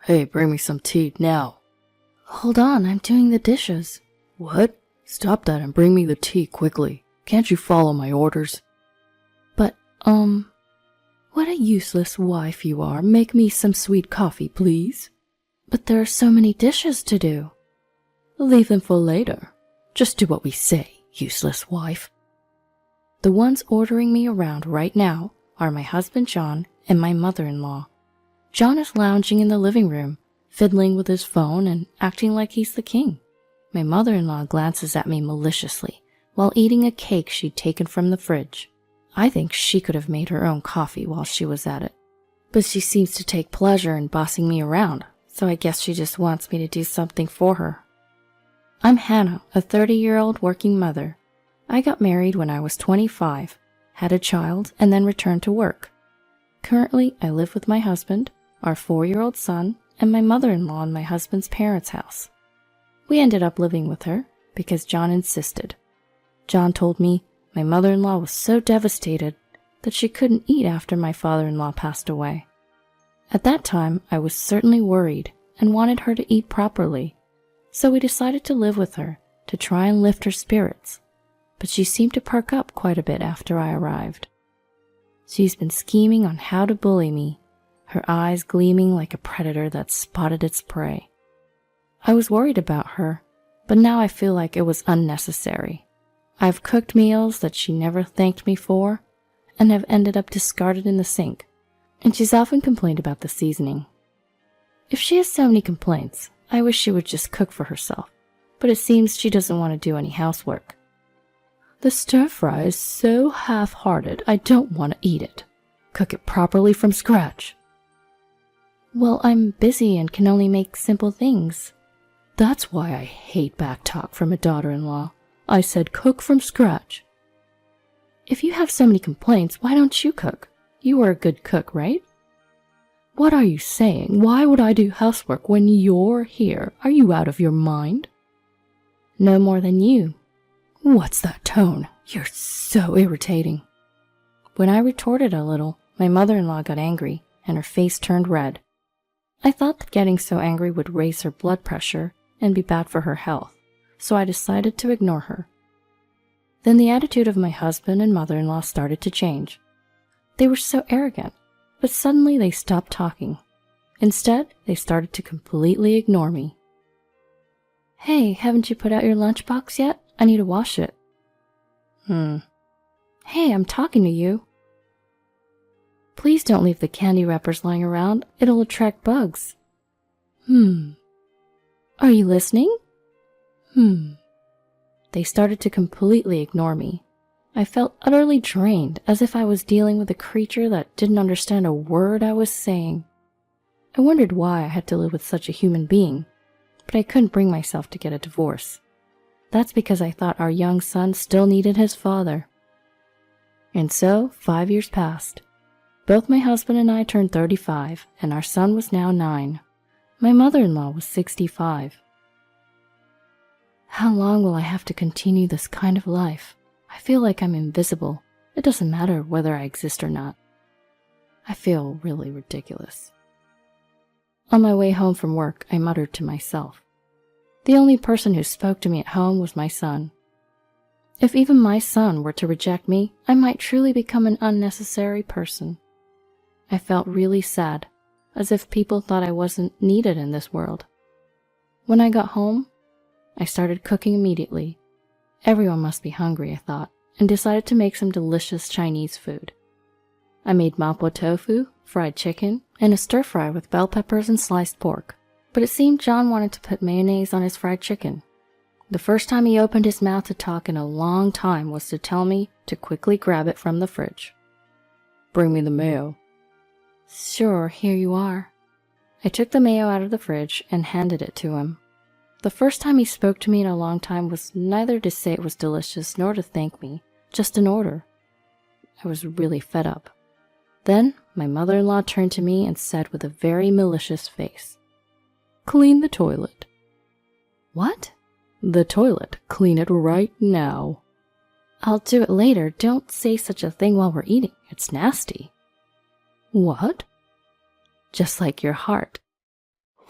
Hey, bring me some tea now. Hold on, I'm doing the dishes. What? Stop that and bring me the tea quickly. Can't you follow my orders? But, what a useless wife you are. Make me some sweet coffee, please. But there are so many dishes to do. Leave them for later. Just do what we say, useless wife. The ones ordering me around right now are my husband John and my mother-in-law. John is lounging in the living room, fiddling with his phone and acting like he's the king. My mother-in-law glances at me maliciously while eating a cake she'd taken from the fridge. I think she could have made her own coffee while she was at it. But she seems to take pleasure in bossing me around, so I guess she just wants me to do something for her. I'm Hannah, a 30-year-old working mother. I got married when I was 25, had a child, and then returned to work. Currently, I live with my husband, our 4-year-old son, and my mother-in-law in my husband's parents' house. We ended up living with her because John insisted. John told me my mother-in-law was so devastated that she couldn't eat after my father-in-law passed away. At that time, I was certainly worried and wanted her to eat properly, so we decided to live with her to try and lift her spirits, but she seemed to perk up quite a bit after I arrived. She's been scheming on how to bully me, her eyes gleaming like a predator that spotted its prey. I was worried about her, but now I feel like it was unnecessary. I've cooked meals that she never thanked me for and have ended up discarded in the sink, and she's often complained about the seasoning. If she has so many complaints, I wish she would just cook for herself, but it seems she doesn't want to do any housework. The stir-fry is so half-hearted, I don't want to eat it. Cook it properly from scratch. Well, I'm busy and can only make simple things. That's why I hate back talk from a daughter-in-law. I said cook from scratch. If you have so many complaints, why don't you cook? You are a good cook, right? What are you saying? Why would I do housework when you're here? Are you out of your mind? No more than you. What's that tone? You're so irritating. When I retorted a little, my mother-in-law got angry and her face turned red. I thought that getting so angry would raise her blood pressure and be bad for her health, so I decided to ignore her. Then the attitude of my husband and mother-in-law started to change. They were so arrogant, but suddenly they stopped talking. Instead, they started to completely ignore me. Hey, haven't you put out your lunchbox yet? I need to wash it. Hey, I'm talking to you. Please don't leave the candy wrappers lying around. It'll attract bugs. Are you listening? They started to completely ignore me. I felt utterly drained, as if I was dealing with a creature that didn't understand a word I was saying. I wondered why I had to live with such a human being, but I couldn't bring myself to get a divorce. That's because I thought our young son still needed his father. And so, 5 years passed. Both my husband and I turned 35, and our son was now 9. My mother-in-law was 65. How long will I have to continue this kind of life? I feel like I'm invisible. It doesn't matter whether I exist or not. I feel really ridiculous. On my way home from work, I muttered to myself. The only person who spoke to me at home was my son. If even my son were to reject me, I might truly become an unnecessary person. I felt really sad, as if people thought I wasn't needed in this world. When I got home, I started cooking immediately. Everyone must be hungry, I thought, and decided to make some delicious Chinese food. I made mapo tofu, fried chicken, and a stir-fry with bell peppers and sliced pork. But it seemed John wanted to put mayonnaise on his fried chicken. The first time he opened his mouth to talk in a long time was to tell me to quickly grab it from the fridge. Bring me the mayo. Sure, here you are. I took the mayo out of the fridge and handed it to him. The first time he spoke to me in a long time was neither to say it was delicious nor to thank me, just an order. I was really fed up. Then my mother-in-law turned to me and said with a very malicious face, Clean the toilet. What? The toilet. Clean it right now. I'll do it later. Don't say such a thing while we're eating. It's nasty. What? Just like your heart.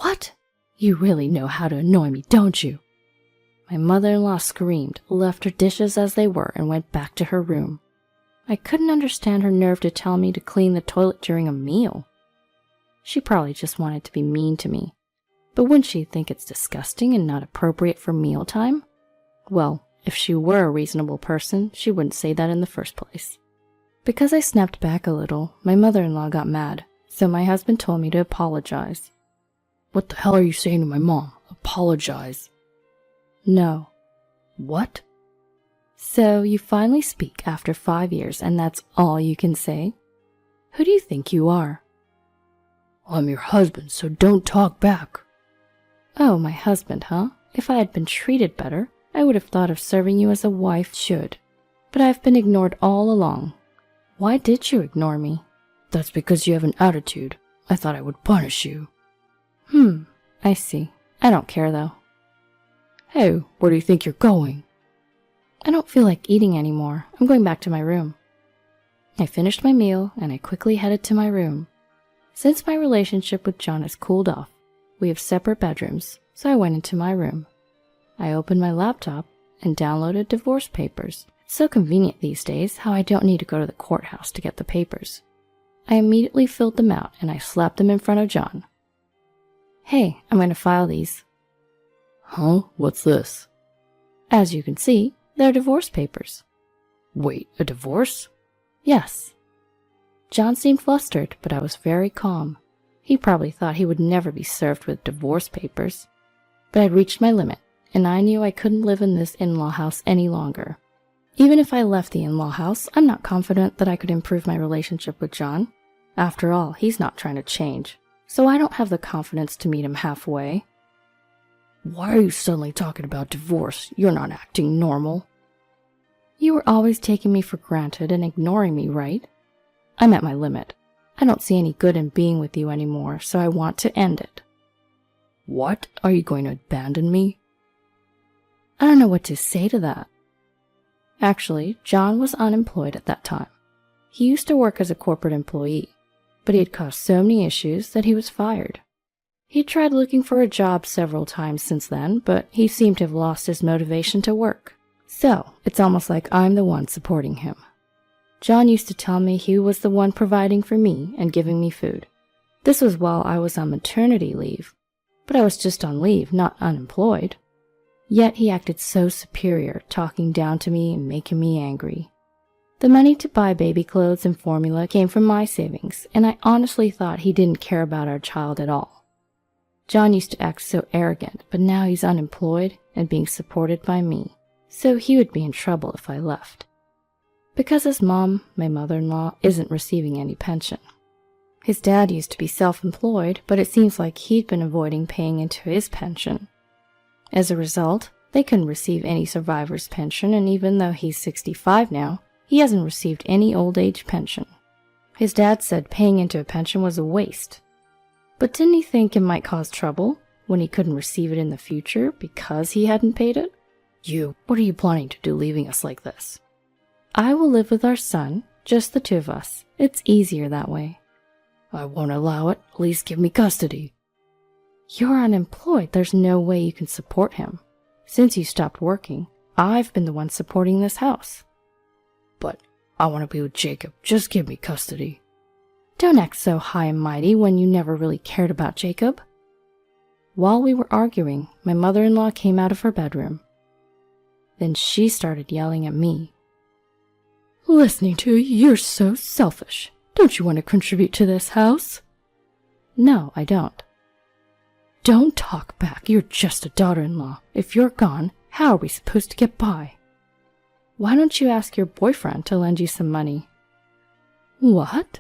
What? You really know how to annoy me, don't you? My mother-in-law screamed, left her dishes as they were, and went back to her room. I couldn't understand her nerve to tell me to clean the toilet during a meal. She probably just wanted to be mean to me. But wouldn't she think it's disgusting and not appropriate for mealtime? Well, if she were a reasonable person, she wouldn't say that in the first place. Because I snapped back a little, my mother-in-law got mad, so my husband told me to apologize. What the hell are you saying to my mom? Apologize. No. What? So you finally speak after 5 years and that's all you can say? Who do you think you are? I'm your husband, so don't talk back. Oh, my husband, huh? If I had been treated better, I would have thought of serving you as a wife should. But I've been ignored all along. Why did you ignore me? That's because you have an attitude. I thought I would punish you. I see. I don't care though. Hey, where do you think you're going? I don't feel like eating anymore. I'm going back to my room. I finished my meal and I quickly headed to my room. Since my relationship with John has cooled off, we have separate bedrooms, so I went into my room. I opened my laptop and downloaded divorce papers. It's so convenient these days how I don't need to go to the courthouse to get the papers. I immediately filled them out and I slapped them in front of John. Hey, I'm going to file these. Huh? What's this? As you can see, they're divorce papers. Wait, a divorce? Yes. John seemed flustered, but I was very calm. He probably thought he would never be served with divorce papers. But I'd reached my limit, and I knew I couldn't live in this in-law house any longer. Even if I left the in-law house, I'm not confident that I could improve my relationship with John. After all, he's not trying to change, so I don't have the confidence to meet him halfway. Why are you suddenly talking about divorce? You're not acting normal. You were always taking me for granted and ignoring me, right? I'm at my limit. I don't see any good in being with you anymore, so I want to end it. What? Are you going to abandon me? I don't know what to say to that. Actually, John was unemployed at that time. He used to work as a corporate employee, but he had caused so many issues that he was fired. He tried looking for a job several times since then, but he seemed to have lost his motivation to work. So, it's almost like I'm the one supporting him. John used to tell me he was the one providing for me and giving me food. This was while I was on maternity leave, but I was just on leave, not unemployed. Yet he acted so superior, talking down to me and making me angry. The money to buy baby clothes and formula came from my savings, and I honestly thought he didn't care about our child at all. John used to act so arrogant, but now he's unemployed and being supported by me, so he would be in trouble if I left. Because his mom, my mother-in-law, isn't receiving any pension. His dad used to be self-employed, but it seems like he'd been avoiding paying into his pension. As a result, they couldn't receive any survivor's pension, and even though he's 65 now, he hasn't received any old age pension. His dad said paying into a pension was a waste. But didn't he think it might cause trouble when he couldn't receive it in the future because he hadn't paid it? What are you planning to do leaving us like this? I will live with our son, just the two of us. It's easier that way. I won't allow it. Please give me custody. You're unemployed. There's no way you can support him. Since you stopped working, I've been the one supporting this house. But I want to be with Jacob. Just give me custody. Don't act so high and mighty when you never really cared about Jacob. While we were arguing, my mother-in-law came out of her bedroom. Then she started yelling at me. Listening to you, you're so selfish. Don't you want to contribute to this house? No, I don't. Don't talk back. You're just a daughter-in-law. If you're gone, how are we supposed to get by? Why don't you ask your boyfriend to lend you some money? What?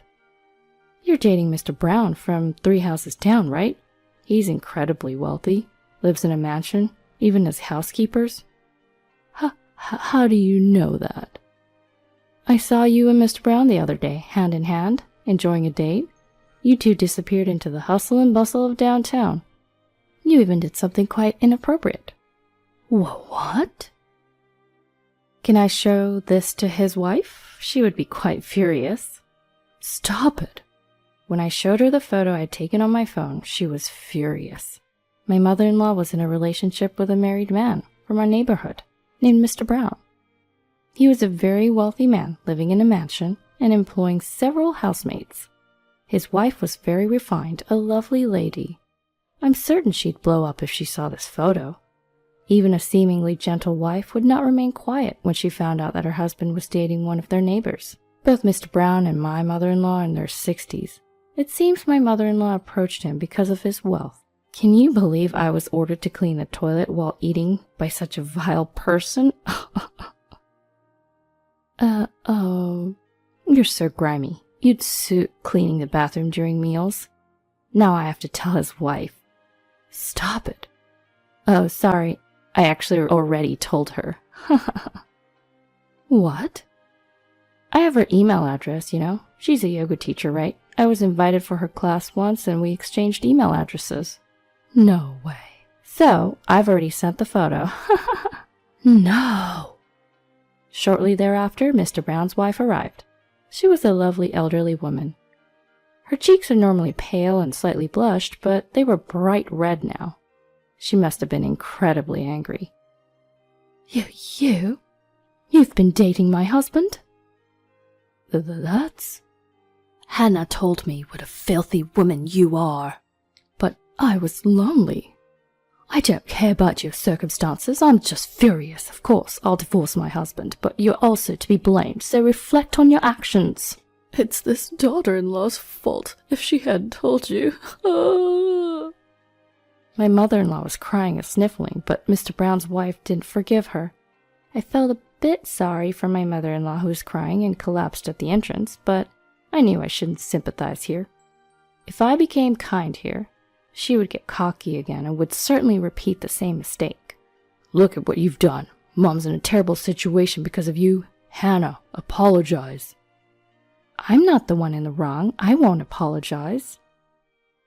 You're dating Mr. Brown from 3 houses down, right? He's incredibly wealthy, lives in a mansion, even has housekeepers. How do you know that? I saw you and Mr. Brown the other day, hand in hand, enjoying a date. You two disappeared into the hustle and bustle of downtown. You even did something quite inappropriate. What? Can I show this to his wife? She would be quite furious. Stop it. When I showed her the photo I had taken on my phone, she was furious. My mother-in-law was in a relationship with a married man from our neighborhood named Mr. Brown. He was a very wealthy man living in a mansion and employing several housemates. His wife was very refined, a lovely lady. I'm certain she'd blow up if she saw this photo. Even a seemingly gentle wife would not remain quiet when she found out that her husband was dating one of their neighbors. Both Mr. Brown and my mother-in-law are in their 60s. It seems my mother-in-law approached him because of his wealth. Can you believe I was ordered to clean the toilet while eating by such a vile person? Oh, you're so grimy. You'd suit cleaning the bathroom during meals. Now I have to tell his wife. Stop it. Oh, sorry. I actually already told her. What? I have her email address, you know. She's a yoga teacher, right? I was invited for her class once and we exchanged email addresses. No way. So, I've already sent the photo. No. Shortly thereafter, Mr. Brown's wife arrived. She was a lovely elderly woman. Her cheeks are normally pale and slightly blushed, but they were bright red now. She must have been incredibly angry. You've been dating my husband? That's... Hannah told me what a filthy woman you are. But I was lonely. I don't care about your circumstances. I'm just furious. Of course, I'll divorce my husband, but you're also to be blamed, so reflect on your actions. It's this daughter-in-law's fault if she hadn't told you. My mother-in-law was crying and sniffling, but Mr. Brown's wife didn't forgive her. I felt a bit sorry for my mother-in-law who was crying and collapsed at the entrance, but I knew I shouldn't sympathize here. If I became kind here, she would get cocky again and would certainly repeat the same mistake. Look at what you've done. Mom's in a terrible situation because of you. Hannah, apologize. I'm not the one in the wrong. I won't apologize.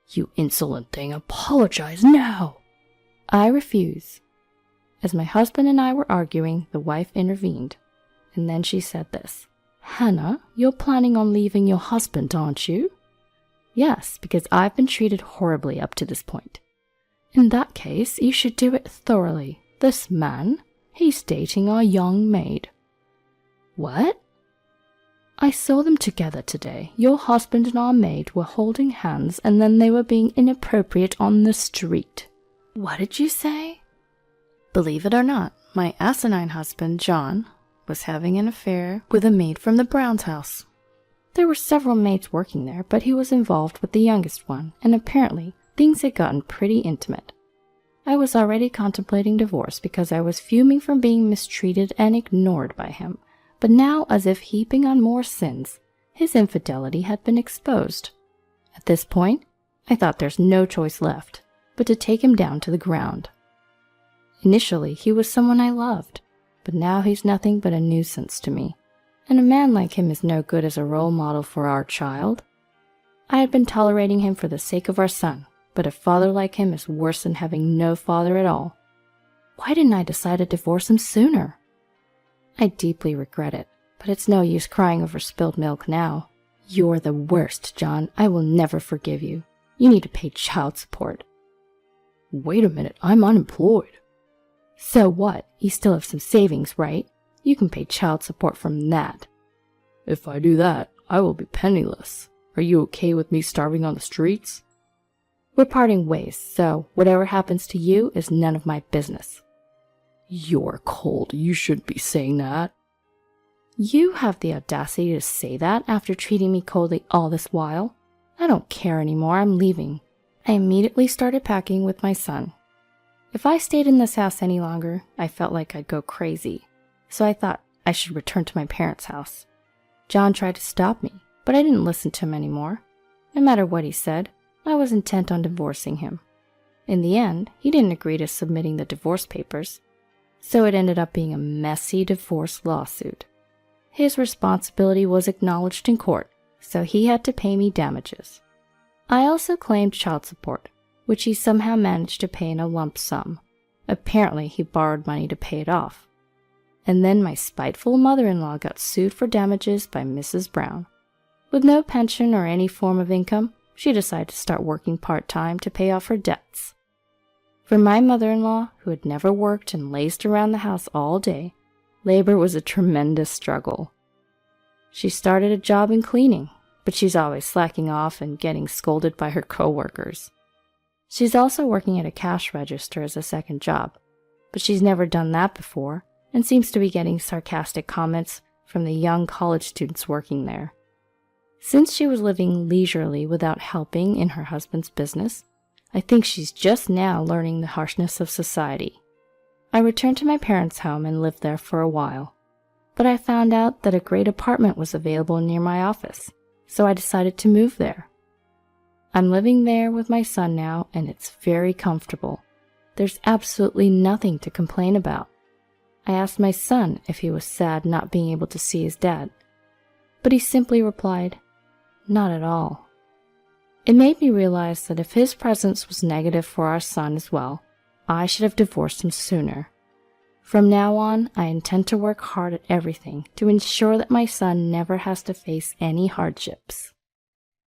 You insolent thing, apologize now. I refuse. As my husband and I were arguing, the wife intervened, and then she said this. Hannah, you're planning on leaving your husband, aren't you? Yes, because I've been treated horribly up to this point. In that case, you should do it thoroughly. This man, he's dating our young maid. What? I saw them together today. Your husband and our maid were holding hands, and then they were being inappropriate on the street. What did you say? Believe it or not, my asinine husband, John, was having an affair with a maid from the Browns' house. There were several maids working there, but he was involved with the youngest one, and apparently things had gotten pretty intimate. I was already contemplating divorce because I was fuming from being mistreated and ignored by him, but now, as if heaping on more sins, his infidelity had been exposed. At this point, I thought there's no choice left but to take him down to the ground. Initially, he was someone I loved, but now he's nothing but a nuisance to me. And a man like him is no good as a role model for our child. I had been tolerating him for the sake of our son, but a father like him is worse than having no father at all. Why didn't I decide to divorce him sooner? I deeply regret it, but it's no use crying over spilled milk now. You're the worst, John. I will never forgive you. You need to pay child support. Wait a minute, I'm unemployed. So what? You still have some savings, right? You can pay child support from that. If I do that, I will be penniless. Are you okay with me starving on the streets? We're parting ways, so whatever happens to you is none of my business. You're cold. You shouldn't be saying that. You have the audacity to say that after treating me coldly all this while? I don't care anymore. I'm leaving. I immediately started packing with my son. If I stayed in this house any longer, I felt like I'd go crazy. So I thought I should return to my parents' house. John tried to stop me, but I didn't listen to him anymore. No matter what he said, I was intent on divorcing him. In the end, he didn't agree to submitting the divorce papers, so it ended up being a messy divorce lawsuit. His responsibility was acknowledged in court, so he had to pay me damages. I also claimed child support, which he somehow managed to pay in a lump sum. Apparently, he borrowed money to pay it off. And then my spiteful mother-in-law got sued for damages by Mrs. Brown. With no pension or any form of income, she decided to start working part-time to pay off her debts. For my mother-in-law, who had never worked and lazed around the house all day, labor was a tremendous struggle. She started a job in cleaning, but she's always slacking off and getting scolded by her coworkers. She's also working at a cash register as a second job, but she's never done that before and seems to be getting sarcastic comments from the young college students working there. Since she was living leisurely without helping in her husband's business, I think she's just now learning the harshness of society. I returned to my parents' home and lived there for a while, but I found out that a great apartment was available near my office, so I decided to move there. I'm living there with my son now, and it's very comfortable. There's absolutely nothing to complain about. I asked my son if he was sad not being able to see his dad, but he simply replied, "Not at all." It made me realize that if his presence was negative for our son as well, I should have divorced him sooner. From now on, I intend to work hard at everything to ensure that my son never has to face any hardships.